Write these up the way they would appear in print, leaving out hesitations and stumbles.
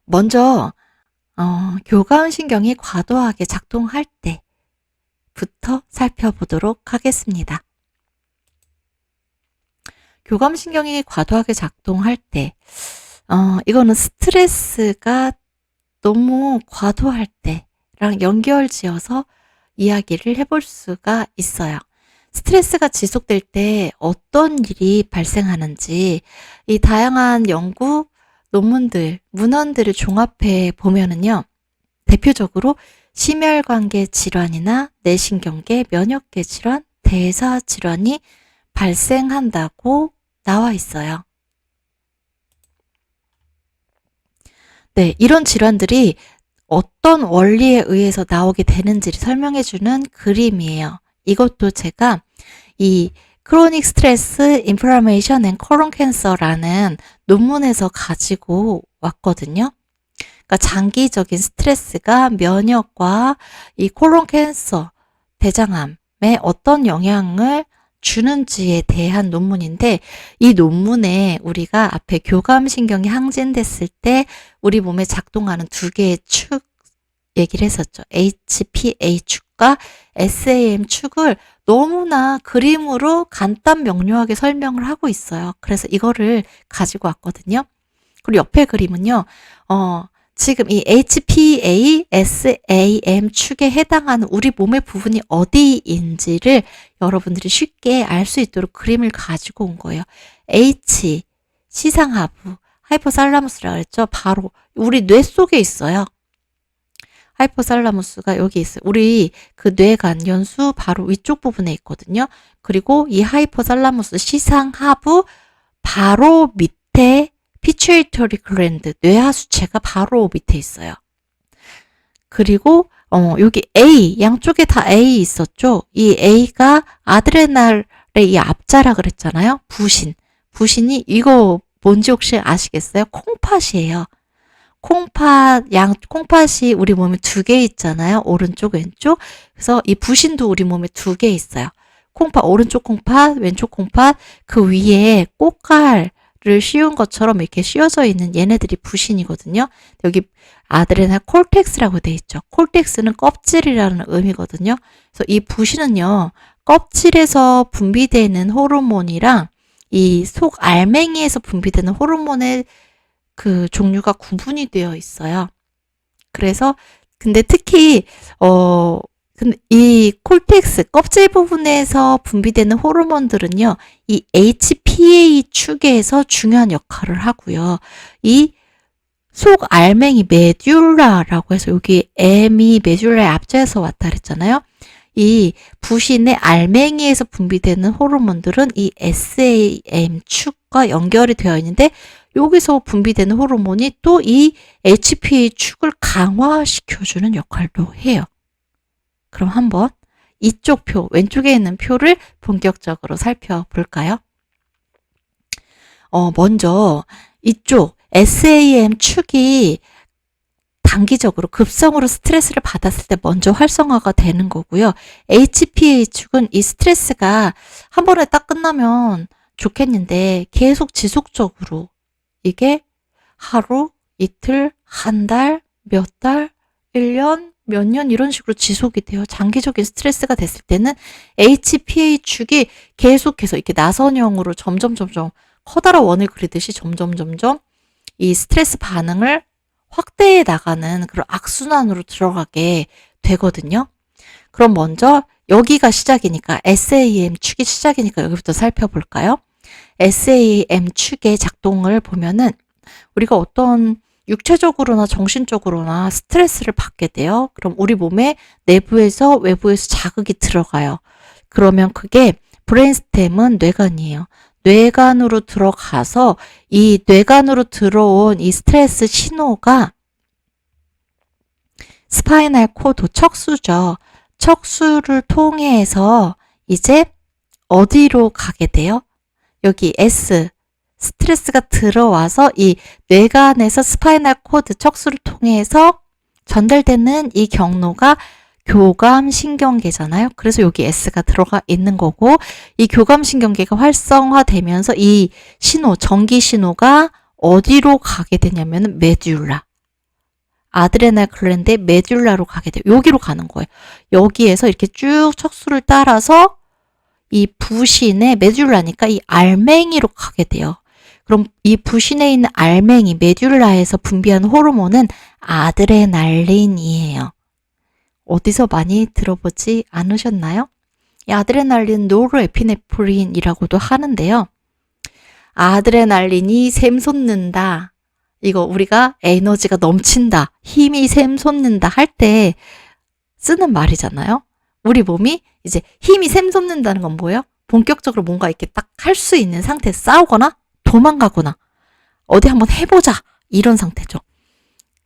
먼저 교감신경이 과도하게 작동할 때부터 살펴보도록 하겠습니다. 교감신경이 과도하게 작동할 때 이거는 스트레스가 너무 과도할 때랑 연결지어서 이야기를 해볼 수가 있어요. 스트레스가 지속될 때 어떤 일이 발생하는지 이 다양한 연구 논문들, 문헌들을 종합해 보면은요. 대표적으로 심혈관계 질환이나 뇌신경계, 면역계 질환, 대사 질환이 발생한다고 나와 있어요. 네, 이런 질환들이 어떤 원리에 의해서 나오게 되는지를 설명해주는 그림이에요. 이것도 제가 이 크로닉 스트레스 인플라메이션 앤 콜론 캔서라는 논문에서 가지고 왔거든요. 그러니까 장기적인 스트레스가 면역과 이 콜론 캔서, 대장암에 어떤 영향을 주는지에 대한 논문인데, 이 논문에 우리가 앞에 교감신경이 항진됐을 때 우리 몸에 작동하는 두 개의 축 얘기를 했었죠. HPA 축과 SAM 축을 너무나 그림으로 간단 명료하게 설명을 하고 있어요. 그래서 이거를 가지고 왔거든요. 그리고 옆에 그림은요. 지금 이 HPA, SAM 축에 해당하는 우리 몸의 부분이 어디인지를 여러분들이 쉽게 알 수 있도록 그림을 가지고 온 거예요. H, 시상하부, 하이포살라무스라고 했죠. 바로 우리 뇌 속에 있어요. 하이포살라무스가 여기 있어요. 우리 그 뇌간 연수 바로 위쪽 부분에 있거든요. 그리고 이 하이포살라무스 시상하부 바로 밑에 피추이터리 글랜드, 뇌하수체가 바로 밑에 있어요. 그리고 여기 A, 양쪽에 다 A 있었죠. 이 A가 아드레날의 이 앞자라 그랬잖아요. 부신이 이거 뭔지 혹시 아시겠어요? 콩팥이에요. 콩팥이 우리 몸에 두 개 있잖아요. 오른쪽, 왼쪽. 그래서 이 부신도 우리 몸에 두 개 있어요. 오른쪽 콩팥, 왼쪽 콩팥, 그 위에 꽃갈을 씌운 것처럼 이렇게 씌워져 있는 얘네들이 부신이거든요. 여기 아드레날 콜텍스라고 돼 있죠. 콜텍스는 껍질이라는 의미거든요. 그래서 이 부신은요, 껍질에서 분비되는 호르몬이랑 이 속 알맹이에서 분비되는 호르몬의 그 종류가 구분이 되어 있어요. 그래서 근데 특히 근데 이 콜텍스 껍질 부분에서 분비되는 호르몬들은요. 이 HPA 축에서 중요한 역할을 하고요. 이 속 알맹이 메듈라라고 해서 여기 M이 메듈라의 앞자에서 왔다 그랬잖아요. 이 부신의 알맹이에서 분비되는 호르몬들은 이 SAM 축과 연결이 되어 있는데 여기서 분비되는 호르몬이 또 이 HPA 축을 강화시켜주는 역할도 해요. 그럼 한번 이쪽 표, 왼쪽에 있는 표를 본격적으로 살펴볼까요? 먼저 이쪽 SAM 축이 단기적으로 급성으로 스트레스를 받았을 때 먼저 활성화가 되는 거고요. HPA 축은 이 스트레스가 한 번에 딱 끝나면 좋겠는데 계속 지속적으로 이게 하루, 이틀, 한 달, 몇 달, 1년, 몇 년 이런 식으로 지속이 돼요. 장기적인 스트레스가 됐을 때는 HPA 축이 계속해서 이렇게 나선형으로 점점 커다란 원을 그리듯이 점점 이 스트레스 반응을 확대해 나가는 그런 악순환으로 들어가게 되거든요. 그럼 먼저 여기가 시작이니까 SAM 축이 시작이니까 여기부터 살펴볼까요? SAM 축의 작동을 보면은 우리가 어떤 육체적으로나 정신적으로나 스트레스를 받게 돼요. 그럼 우리 몸의 내부에서 외부에서 자극이 들어가요. 그러면 그게 브레인스템은 뇌간이에요. 뇌간으로 들어가서 이 뇌간으로 들어온 이 스트레스 신호가 스파이널 코드, 척수죠. 척수를 통해서 이제 어디로 가게 돼요? 여기 S, 스트레스가 들어와서 이 뇌간에서 스파이널 코드, 척수를 통해서 전달되는 이 경로가 교감신경계잖아요. 그래서 여기 S가 들어가 있는 거고 이 교감신경계가 활성화되면서 이 신호, 전기 신호가 어디로 가게 되냐면 메듈라. 아드레날 글랜드의 메듈라로 가게 돼요. 여기로 가는 거예요. 여기에서 이렇게 쭉 척수를 따라서 이 부신의 메듈라니까 이 알맹이로 가게 돼요. 그럼 이 부신에 있는 알맹이 메듈라에서 분비하는 호르몬은 아드레날린이에요. 어디서 많이 들어보지 않으셨나요? 이 아드레날린 노르에피네프린이라고도 하는데요. 아드레날린이 샘솟는다. 이거 우리가 에너지가 넘친다. 힘이 샘솟는다 할 때 쓰는 말이잖아요. 우리 몸이 이제 힘이 샘솟는다는 건 뭐예요? 본격적으로 뭔가 이렇게 딱 할 수 있는 상태에서 싸우거나 도망가거나 어디 한번 해보자 이런 상태죠.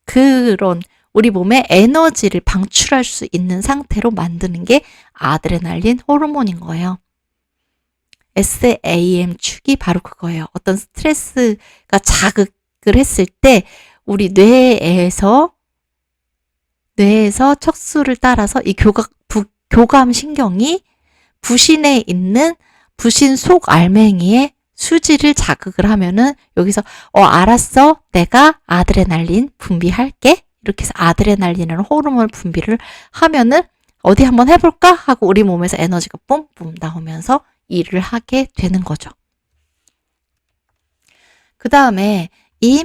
그런 우리 몸에 에너지를 방출할 수 있는 상태로 만드는 게 아드레날린 호르몬인 거예요. SAM 축이 바로 그거예요. 어떤 스트레스가 자극을 했을 때 우리 뇌에서 척수를 따라서 이 교감 신경이 부신에 있는 부신 속 알맹이에 수지를 자극을 하면은 여기서 알았어. 내가 아드레날린 분비할게. 이렇게 해서 아드레날린이라는 호르몬 분비를 하면은 어디 한번 해볼까? 하고 우리 몸에서 에너지가 뿜뿜 나오면서 일을 하게 되는 거죠. 그 다음에 이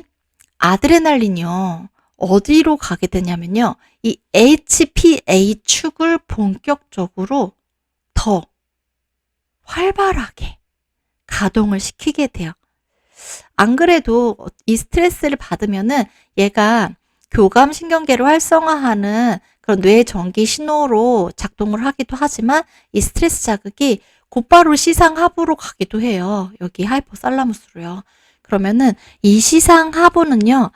아드레날린이요. 어디로 가게 되냐면요. 이 HPA 축을 본격적으로 더 활발하게 가동을 시키게 돼요. 안 그래도 이 스트레스를 받으면은 얘가 교감신경계를 활성화하는 그런 뇌 전기 신호로 작동을 하기도 하지만 이 스트레스 자극이 곧바로 시상하부로 가기도 해요. 여기 하이포살라무스로요. 그러면은 이 시상하부는요,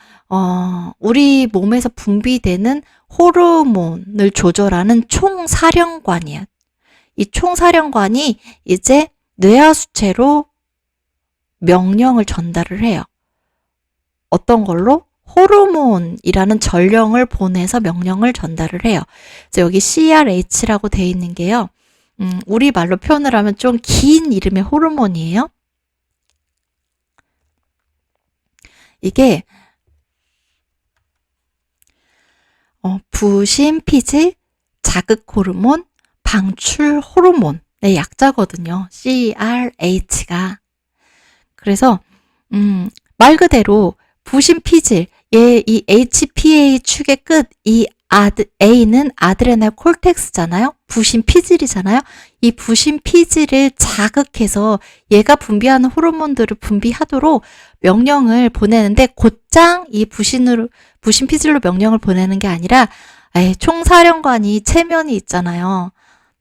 우리 몸에서 분비되는 호르몬을 조절하는 총사령관이에요. 이 총사령관이 이제 뇌하수체로 명령을 전달을 해요. 어떤 걸로? 호르몬이라는 전령을 보내서 명령을 전달을 해요. 그래서 여기 CRH라고 되어 있는 게요. 우리 말로 표현을 하면 좀 긴 이름의 호르몬이에요. 이게 부신피질 자극 호르몬, 방출 호르몬의 약자거든요. CRH가. 그래서 말 그대로 부신피질, 이 HPA 축의 끝, 이 A는 아드레날 콜텍스잖아요. 부신피질이잖아요. 이 부신피질을 자극해서 얘가 분비하는 호르몬들을 분비하도록 명령을 보내는데 곧장 이 부신피질로 명령을 보내는 게 아니라 총사령관이 체면이 있잖아요.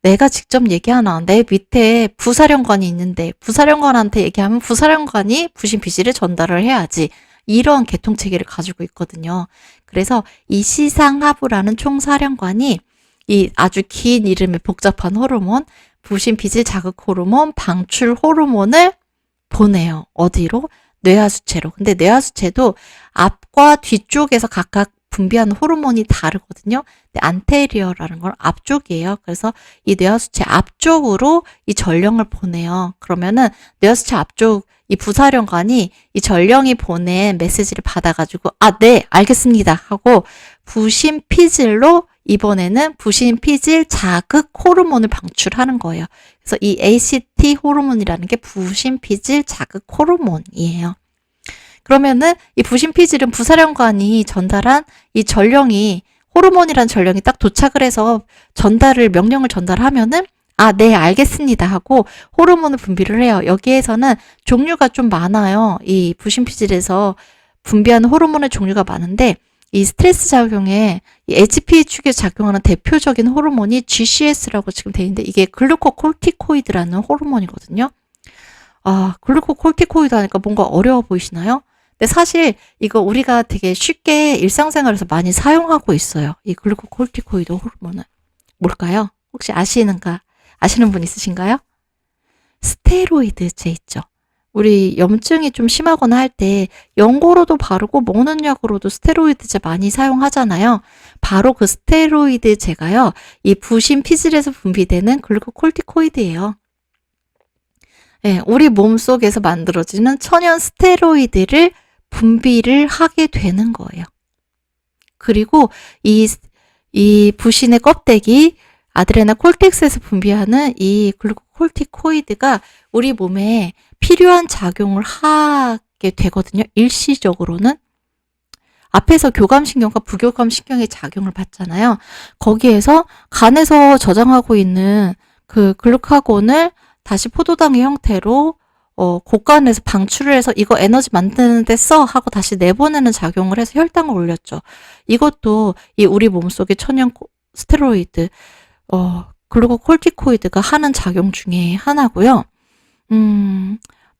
내가 직접 얘기하나? 내 밑에 부사령관이 있는데 부사령관한테 얘기하면 부사령관이 부신피질을 전달을 해야지. 이런 계통체계를 가지고 있거든요. 그래서 이 시상하부라는 총사령관이 이 아주 긴 이름의 복잡한 호르몬, 부신피질 자극 호르몬, 방출 호르몬을 보내요. 어디로? 뇌하수체로. 근데 뇌하수체도 앞과 뒤쪽에서 각각 분비하는 호르몬이 다르거든요. 근데 안테리어라는 건 앞쪽이에요. 그래서 이 뇌하수체 앞쪽으로 이 전령을 보내요. 그러면은 뇌하수체 앞쪽 이 부사령관이 이 전령이 보낸 메시지를 받아가지고 네, 알겠습니다 하고 부신피질로 이번에는 부신피질 자극 호르몬을 방출하는 거예요. 그래서 이 ACT 호르몬이라는 게 부신피질 자극 호르몬이에요. 그러면은 이 부신피질은 부사령관이 전달한 이 전령이 호르몬이란 전령이 딱 도착을 해서 명령을 전달하면은 네, 알겠습니다 하고 호르몬을 분비를 해요. 여기에서는 종류가 좀 많아요. 이 부신피질에서 분비하는 호르몬의 종류가 많은데 이 스트레스 작용에 이 HPA 축에 작용하는 대표적인 호르몬이 GCS라고 지금 돼 있는데 이게 글루코콜티코이드라는 호르몬이거든요. 글루코콜티코이드 하니까 뭔가 어려워 보이시나요? 근데 사실 이거 우리가 되게 쉽게 일상생활에서 많이 사용하고 있어요. 이 글루코콜티코이드 호르몬은 뭘까요? 혹시 아시는 분 있으신가요? 스테로이드제 있죠. 우리 염증이 좀 심하거나 할 때 연고로도 바르고 먹는 약으로도 스테로이드제 많이 사용하잖아요. 바로 그 스테로이드제가요. 이 부신피질에서 분비되는 글루코콜티코이드예요. 네, 우리 몸속에서 만들어지는 천연 스테로이드를 분비를 하게 되는 거예요. 그리고 이 부신의 껍데기, 아드레날 콜텍스에서 분비하는 이 글루코콜티코이드가 우리 몸에 필요한 작용을 하게 되거든요. 일시적으로는. 앞에서 교감신경과 부교감신경의 작용을 받잖아요. 거기에서 간에서 저장하고 있는 그 글루카곤을 다시 포도당의 형태로 곳간에서 방출을 해서 이거 에너지 만드는 데 써 하고 다시 내보내는 작용을 해서 혈당을 올렸죠. 이것도 이 우리 몸속의 천연 스테로이드, 글루코콜티코이드가 하는 작용 중에 하나고요.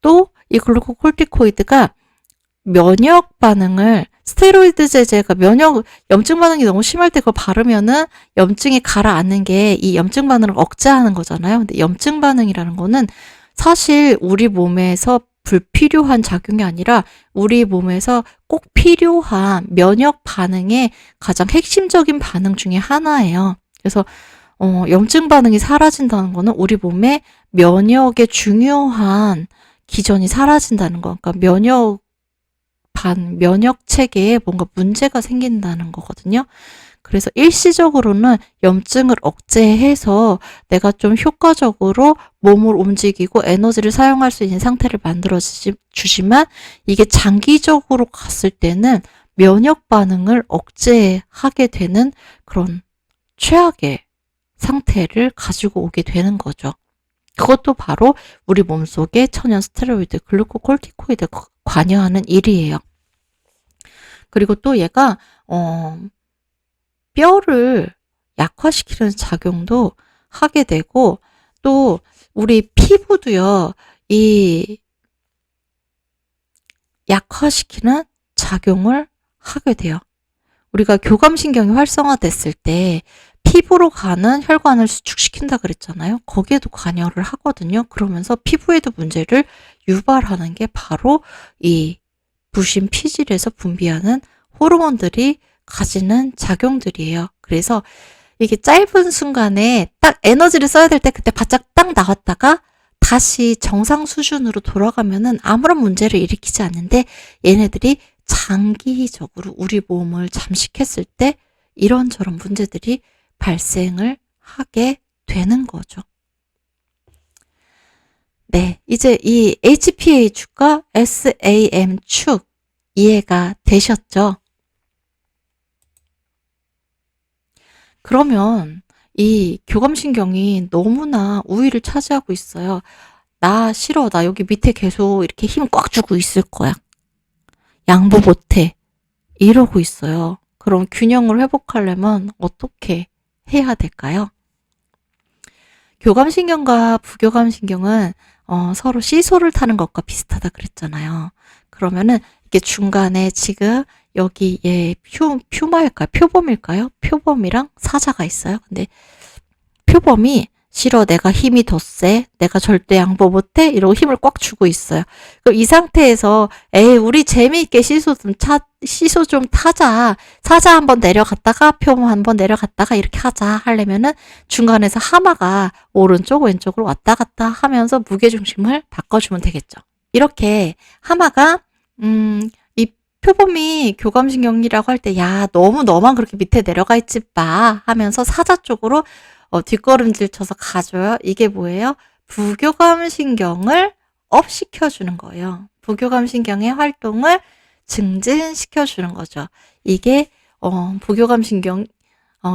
또 이 글루코콜티코이드가 면역 반응을, 스테로이드 제제가 염증 반응이 너무 심할 때 그걸 바르면은 염증이 가라앉는 게 이 염증 반응을 억제하는 거잖아요. 근데 염증 반응이라는 거는 사실 우리 몸에서 불필요한 작용이 아니라 우리 몸에서 꼭 필요한 면역 반응의 가장 핵심적인 반응 중에 하나예요. 그래서 염증 반응이 사라진다는 거는 우리 몸의 면역의 중요한 기전이 사라진다는 거. 그러니까 면역 체계에 뭔가 문제가 생긴다는 거거든요. 그래서 일시적으로는 염증을 억제해서 내가 좀 효과적으로 몸을 움직이고 에너지를 사용할 수 있는 상태를 만들어 주지만 이게 장기적으로 갔을 때는 면역 반응을 억제하게 되는 그런 최악의 상태를 가지고 오게 되는 거죠. 그것도 바로 우리 몸속의 천연 스테로이드, 글루코콜티코이드가 관여하는 일이에요. 그리고 또 얘가 뼈를 약화시키는 작용도 하게 되고, 또 우리 피부도요, 이 약화시키는 작용을 하게 돼요. 우리가 교감신경이 활성화됐을 때 피부로 가는 혈관을 수축시킨다 그랬잖아요. 거기에도 관여를 하거든요. 그러면서 피부에도 문제를 유발하는 게 바로 이 부신 피질에서 분비하는 호르몬들이 가지는 작용들이에요. 그래서 이게 짧은 순간에 딱 에너지를 써야 될 때 그때 바짝 딱 나왔다가 다시 정상 수준으로 돌아가면은 아무런 문제를 일으키지 않는데, 얘네들이 장기적으로 우리 몸을 잠식했을 때 이런저런 문제들이 발생을 하게 되는 거죠. 네, 이제 이 HPH과 SAM축 이해가 되셨죠? 그러면 이 교감신경이 너무나 우위를 차지하고 있어요. 나 싫어. 나 여기 밑에 계속 이렇게 힘 꽉 주고 있을 거야. 양보 못해. 이러고 있어요. 그럼 균형을 회복하려면 어떻게 해야 될까요? 교감신경과 부교감신경은 서로 시소를 타는 것과 비슷하다 그랬잖아요. 그러면은 이게 중간에 지금 여기 퓨마일까요? 표범일까요? 표범이랑 사자가 있어요. 근데 표범이 싫어, 내가 힘이 더 세, 내가 절대 양보 못해, 이러고 힘을 꽉 주고 있어요. 그럼 이 상태에서 우리 재미있게 시소 좀 타자, 사자 한번 내려갔다가 표범 한번 내려갔다가 이렇게 하자 하려면은 중간에서 하마가 오른쪽 왼쪽으로 왔다 갔다 하면서 무게중심을 바꿔주면 되겠죠. 이렇게 하마가 이 표범이 교감신경이라고 할 때, 야, 너무 너만 그렇게 밑에 내려가 있지 마 하면서 사자 쪽으로 뒷걸음질 쳐서 가줘요. 이게 뭐예요? 부교감신경을 업 시켜주는 거예요. 부교감신경의 활동을 증진시켜주는 거죠. 이게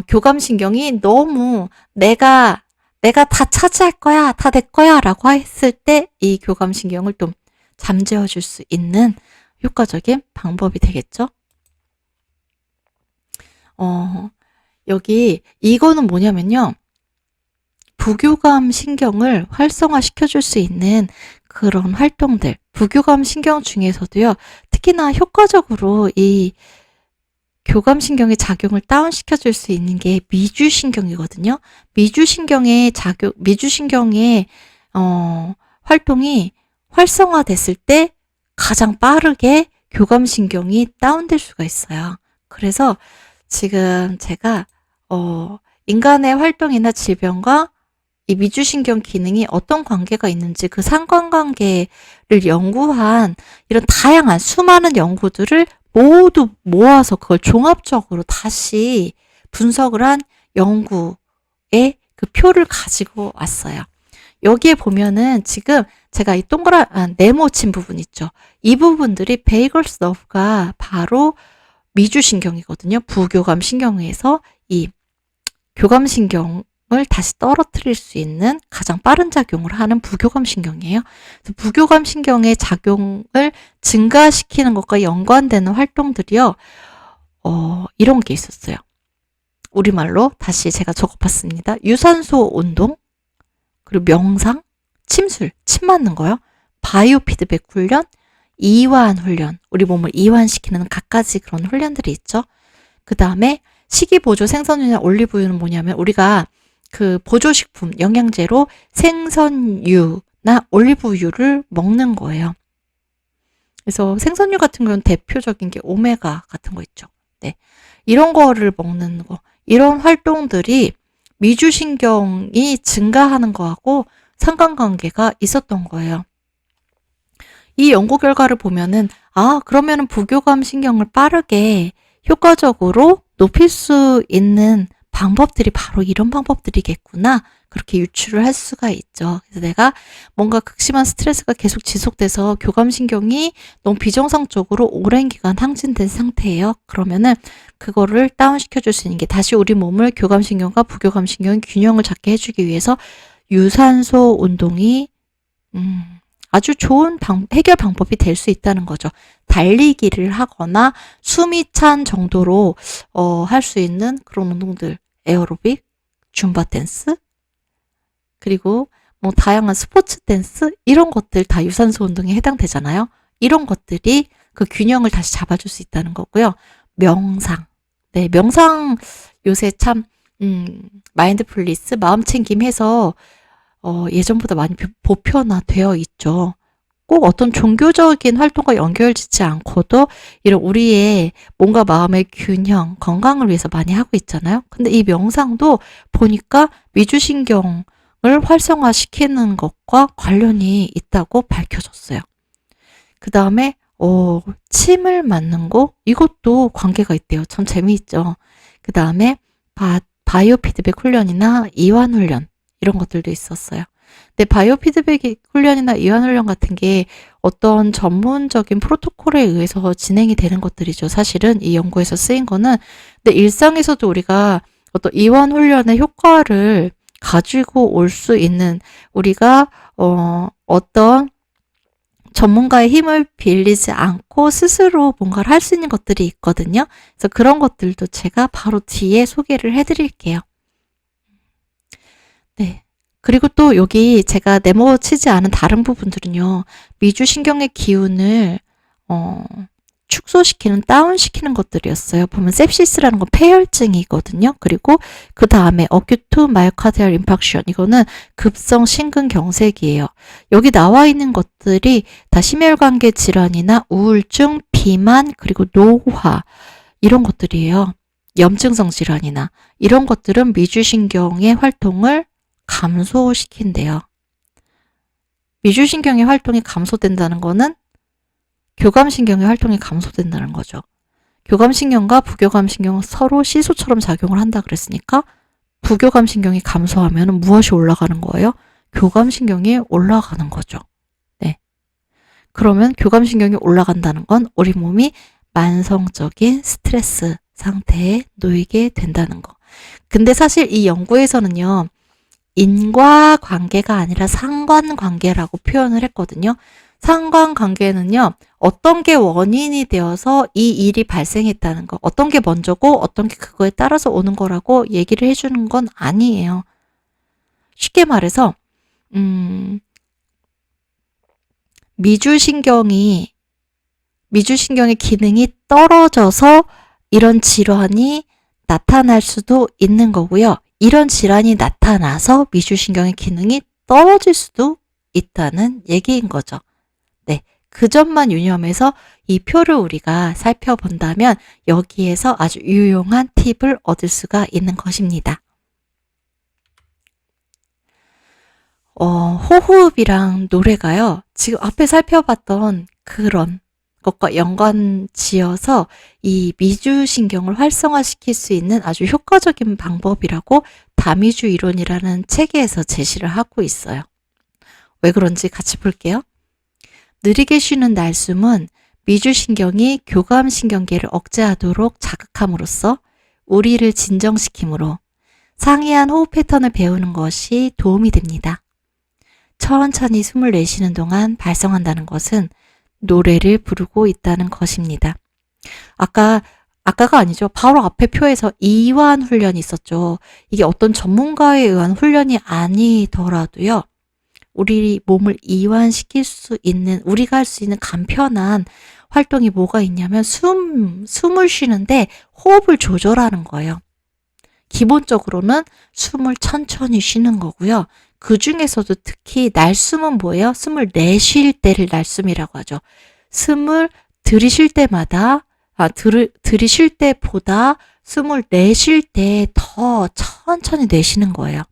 교감신경이 너무 내가 다 차지할 거야, 다 내 거야 라고 했을 때 이 교감신경을 좀 잠재워 줄 수 있는 효과적인 방법이 되겠죠. 여기 이거는 뭐냐면요, 부교감 신경을 활성화시켜줄 수 있는 그런 활동들, 부교감 신경 중에서도요, 특히나 효과적으로 이 교감신경의 작용을 다운시켜줄 수 있는 게 미주신경이거든요. 미주신경의 활동이 활성화됐을 때 가장 빠르게 교감신경이 다운될 수가 있어요. 그래서 지금 제가 인간의 활동이나 질병과 이 미주신경 기능이 어떤 관계가 있는지 그 상관관계를 연구한 이런 다양한 수많은 연구들을 모두 모아서 그걸 종합적으로 다시 분석을 한 연구의 그 표를 가지고 왔어요. 여기에 보면은 지금 제가 이 동그란 네모 친 부분 있죠. 이 부분들이 베이걸스 너브가 바로 미주신경이거든요. 부교감신경에서 이 교감신경을 다시 떨어뜨릴 수 있는 가장 빠른 작용을 하는 부교감신경이에요. 그래서 부교감신경의 작용을 증가시키는 것과 연관되는 활동들이요. 이런 게 있었어요. 우리말로 다시 제가 적어봤습니다. 유산소 운동, 그리고 명상, 침술, 침 맞는 거요. 바이오 피드백 훈련, 이완 훈련, 우리 몸을 이완시키는 갖가지 그런 훈련들이 있죠. 그 다음에 식이보조 생선유나 올리브유는 뭐냐면 우리가 그 보조식품 영양제로 생선유나 올리브유를 먹는 거예요. 그래서 생선유 같은 경우는 대표적인 게 오메가 같은 거 있죠. 네. 이런 거를 먹는 거, 이런 활동들이 미주신경이 증가하는 거하고 상관관계가 있었던 거예요. 이 연구 결과를 보면은 그러면은 부교감 신경을 빠르게 효과적으로 높일 수 있는 방법들이 바로 이런 방법들이겠구나. 그렇게 유추를 할 수가 있죠. 그래서 내가 뭔가 극심한 스트레스가 계속 지속돼서 교감신경이 너무 비정상적으로 오랜 기간 항진된 상태예요. 그러면은 그거를 다운시켜줄 수 있는 게 다시 우리 몸을 교감신경과 부교감신경의 균형을 잡게 해주기 위해서 유산소 운동이 아주 좋은 해결 방법이 될 수 있다는 거죠. 달리기를 하거나 숨이 찬 정도로 할 수 있는 그런 운동들, 에어로빅, 줌바 댄스, 그리고 뭐 다양한 스포츠 댄스 이런 것들 다 유산소 운동에 해당되잖아요. 이런 것들이 그 균형을 다시 잡아줄 수 있다는 거고요. 명상. 네, 명상 요새 참 마인드풀리스 마음챙김 해서 예전보다 많이 보편화되어 있죠. 꼭 어떤 종교적인 활동과 연결짓지 않고도 이런 우리의 몸과 마음의 균형, 건강을 위해서 많이 하고 있잖아요. 근데 이 명상도 보니까 미주신경을 활성화시키는 것과 관련이 있다고 밝혀졌어요. 그 다음에 침을 맞는 거 이것도 관계가 있대요. 참 재미있죠. 그 다음에 바이오 피드백 훈련이나 이완 훈련 이런 것들도 있었어요. 근데 바이오 피드백 훈련이나 이완 훈련 같은 게 어떤 전문적인 프로토콜에 의해서 진행이 되는 것들이죠. 사실은 이 연구에서 쓰인 거는. 근데 일상에서도 우리가 어떤 이완 훈련의 효과를 가지고 올 수 있는 우리가 어떤 전문가의 힘을 빌리지 않고 스스로 뭔가를 할 수 있는 것들이 있거든요. 그래서 그런 것들도 제가 바로 뒤에 소개를 해드릴게요. 네. 그리고 또 여기 제가 네모치지 않은 다른 부분들은요. 미주신경의 기운을 축소시키는, 다운시키는 것들이었어요. 보면 sepsis라는 건 폐혈증이거든요. 그리고 그 다음에 acute myocardial infarction 이거는 급성 심근경색이에요. 여기 나와 있는 것들이 다 심혈관계 질환이나 우울증, 비만, 그리고 노화 이런 것들이에요. 염증성 질환이나 이런 것들은 미주신경의 활동을 감소시킨대요. 미주신경의 활동이 감소된다는 거는 교감신경의 활동이 감소된다는 거죠. 교감신경과 부교감신경은 서로 시소처럼 작용을 한다 그랬으니까 부교감신경이 감소하면 무엇이 올라가는 거예요? 교감신경이 올라가는 거죠. 네. 그러면 교감신경이 올라간다는 건 우리 몸이 만성적인 스트레스 상태에 놓이게 된다는 거. 근데 사실 이 연구에서는요. 인과관계가 아니라 상관관계라고 표현을 했거든요. 상관관계는요. 어떤 게 원인이 되어서 이 일이 발생했다는 거, 어떤 게 먼저고 어떤 게 그거에 따라서 오는 거라고 얘기를 해주는 건 아니에요. 쉽게 말해서 미주신경의 기능이 떨어져서 이런 질환이 나타날 수도 있는 거고요. 이런 질환이 나타나서 미주신경의 기능이 떨어질 수도 있다는 얘기인 거죠. 네, 그 점만 유념해서 이 표를 우리가 살펴본다면 여기에서 아주 유용한 팁을 얻을 수가 있는 것입니다. 호흡이랑 노래가요. 지금 앞에 살펴봤던 그런 것과 연관 지어서 이 미주신경을 활성화시킬 수 있는 아주 효과적인 방법이라고 다미주 이론이라는 체계에서 제시를 하고 있어요. 왜 그런지 같이 볼게요. 느리게 쉬는 날숨은 미주신경이 교감신경계를 억제하도록 자극함으로써 우리를 진정시키므로 상이한 호흡 패턴을 배우는 것이 도움이 됩니다. 천천히 숨을 내쉬는 동안 발생한다는 것은 노래를 부르고 있다는 것입니다. 아까가 아니죠. 바로 앞에 표에서 이완 훈련이 있었죠. 이게 어떤 전문가에 의한 훈련이 아니더라도요. 우리 몸을 이완시킬 수 있는, 우리가 할 수 있는 간편한 활동이 뭐가 있냐면 숨을 쉬는데 호흡을 조절하는 거예요. 기본적으로는 숨을 천천히 쉬는 거고요. 그 중에서도 특히 날숨은 뭐예요? 숨을 내쉴 때를 날숨이라고 하죠. 숨을 들이쉴 때마다, 들이쉴 때보다 숨을 내쉴 때 더 천천히 내쉬는 거예요.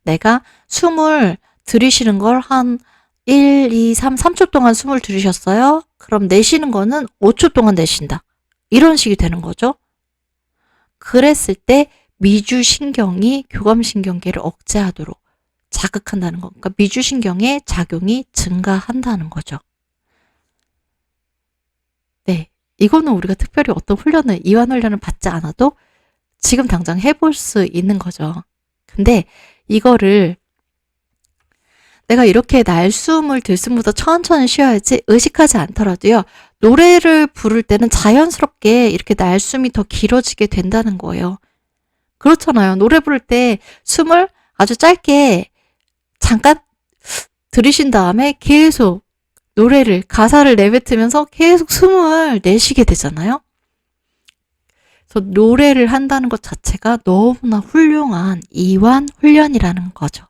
내가 숨을 들이쉬는 걸 한 1, 2, 3초 동안 숨을 들이셨어요? 그럼 내쉬는 거는 5초 동안 내쉰다. 이런 식이 되는 거죠. 그랬을 때 미주신경이 교감신경계를 억제하도록 자극한다는 거. 그러니까 미주신경의 작용이 증가한다는 거죠. 네. 이거는 우리가 특별히 어떤 훈련을, 이완 훈련을 받지 않아도 지금 당장 해볼 수 있는 거죠. 근데 이거를 내가 이렇게 날숨을 들숨보다 천천히 쉬어야지 의식하지 않더라도요. 노래를 부를 때는 자연스럽게 이렇게 날숨이 더 길어지게 된다는 거예요. 그렇잖아요. 노래 부를 때 숨을 아주 짧게 잠깐 들이신 다음에 계속 노래를, 가사를 내뱉으면서 계속 숨을 내쉬게 되잖아요. 그래서 노래를 한다는 것 자체가 너무나 훌륭한 이완 훈련이라는 거죠.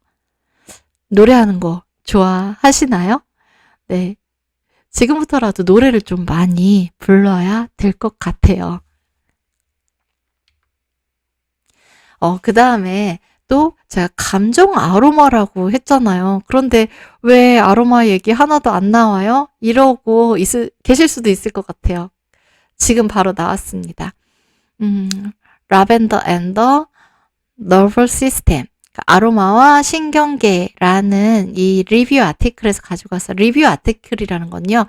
노래하는 거 좋아하시나요? 네. 지금부터라도 노래를 좀 많이 불러야 될 것 같아요. 그 다음에 또 제가 감정 아로마라고 했잖아요. 그런데 왜 아로마 얘기 하나도 안 나와요? 이러고 계실 수도 있을 것 같아요. 지금 바로 나왔습니다. 라벤더 앤 더 너버스 시스템. 아로마와 신경계라는 이 리뷰 아티클에서 가지고 왔어요. 리뷰 아티클이라는 건요.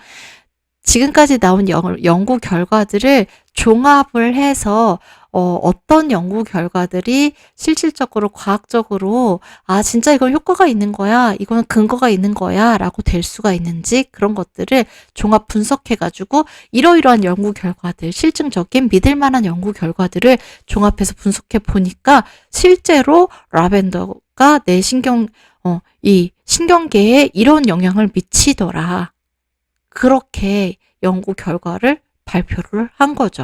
지금까지 나온 연구 결과들을 종합을 해서 어떤 연구 결과들이 실질적으로 과학적으로 진짜 이건 효과가 있는 거야, 이거는 근거가 있는 거야 라고 될 수가 있는지 그런 것들을 종합 분석해가지고 이러이러한 연구 결과들, 실증적인 믿을 만한 연구 결과들을 종합해서 분석해 보니까 실제로 라벤더가 내 이 신경계에 이런 영향을 미치더라. 그렇게 연구 결과를 발표를 한 거죠.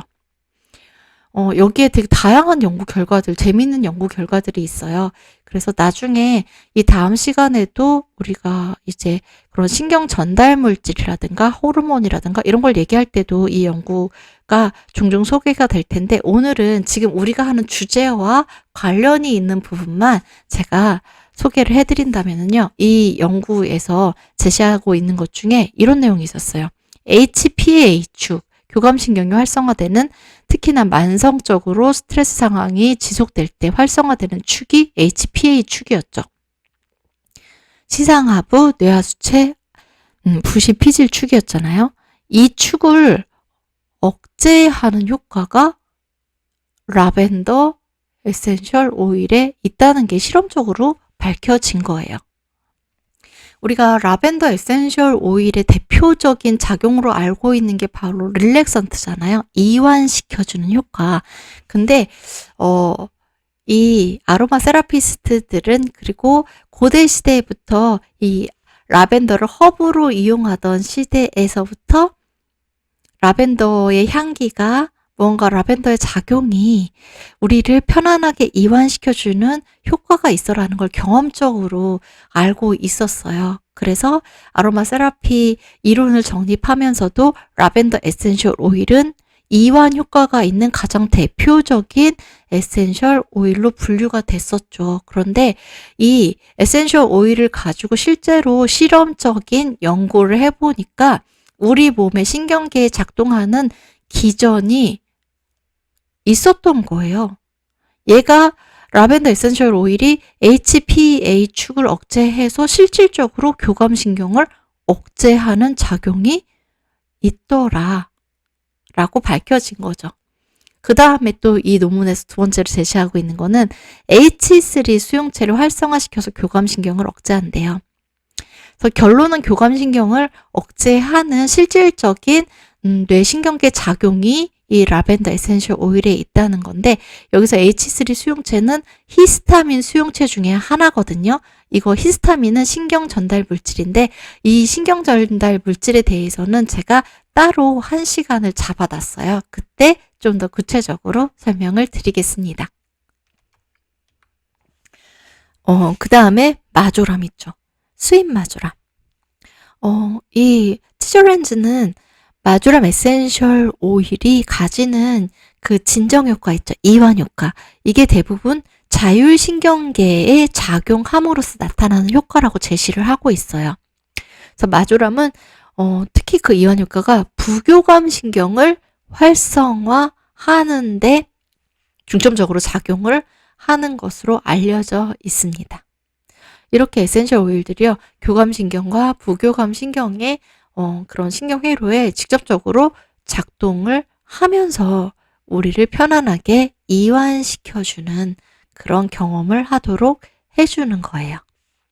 여기에 되게 다양한 연구 결과들, 재미있는 연구 결과들이 있어요. 그래서 나중에 이 다음 시간에도 우리가 이제 그런 신경 전달 물질이라든가 호르몬이라든가 이런 걸 얘기할 때도 이 연구가 종종 소개가 될 텐데, 오늘은 지금 우리가 하는 주제와 관련이 있는 부분만 제가 소개를 해드린다면요. 이 연구에서 제시하고 있는 것 중에 이런 내용이 있었어요. HPA축, 교감신경이 활성화되는, 특히나 만성적으로 스트레스 상황이 지속될 때 활성화되는 축이 HPA축이었죠. 시상하부, 뇌하수체, 부시피질 축이었잖아요. 이 축을 억제하는 효과가 라벤더 에센셜 오일에 있다는 게 실험적으로 밝혀진 거예요. 우리가 라벤더 에센셜 오일의 대표적인 작용으로 알고 있는 게 바로 릴렉선트잖아요. 이완시켜주는 효과. 근데 이 아로마 세라피스트들은, 그리고 고대 시대부터 이 라벤더를 허브로 이용하던 시대에서부터 라벤더의 향기가, 뭔가 라벤더의 작용이 우리를 편안하게 이완시켜주는 효과가 있어라는 걸 경험적으로 알고 있었어요. 그래서 아로마 세라피 이론을 정립하면서도 라벤더 에센셜 오일은 이완 효과가 있는 가장 대표적인 에센셜 오일로 분류가 됐었죠. 그런데 이 에센셜 오일을 가지고 실제로 실험적인 연구를 해보니까 우리 몸의 신경계에 작동하는 기전이 있었던 거예요. 얘가 라벤더 에센셜 오일이 HPA 축을 억제해서 실질적으로 교감신경을 억제하는 작용이 있더라 라고 밝혀진 거죠. 그 다음에 또 이 논문에서 두 번째로 제시하고 있는 거는 H3 수용체를 활성화시켜서 교감신경을 억제한대요. 그래서 결론은 교감신경을 억제하는 실질적인 뇌신경계 작용이 이 라벤더 에센셜 오일에 있다는 건데, 여기서 H3 수용체는 히스타민 수용체 중에 하나거든요. 이거 히스타민은 신경 전달 물질인데, 이 신경 전달 물질에 대해서는 제가 따로 한 시간을 잡아놨어요. 그때 좀 더 구체적으로 설명을 드리겠습니다. 그 다음에 마조람 있죠. 수입 마조람. 이 티저렌즈는 마조람 에센셜 오일이 가지는 그 진정 효과 있죠. 이완 효과. 이게 대부분 자율신경계에 작용함으로써 나타나는 효과라고 제시를 하고 있어요. 그래서 마조람은 특히 그 이완 효과가 부교감 신경을 활성화하는데 중점적으로 작용을 하는 것으로 알려져 있습니다. 이렇게 에센셜 오일들이요, 교감신경과 부교감신경의 그런 신경회로에 직접적으로 작동을 하면서 우리를 편안하게 이완시켜주는 그런 경험을 하도록 해주는 거예요.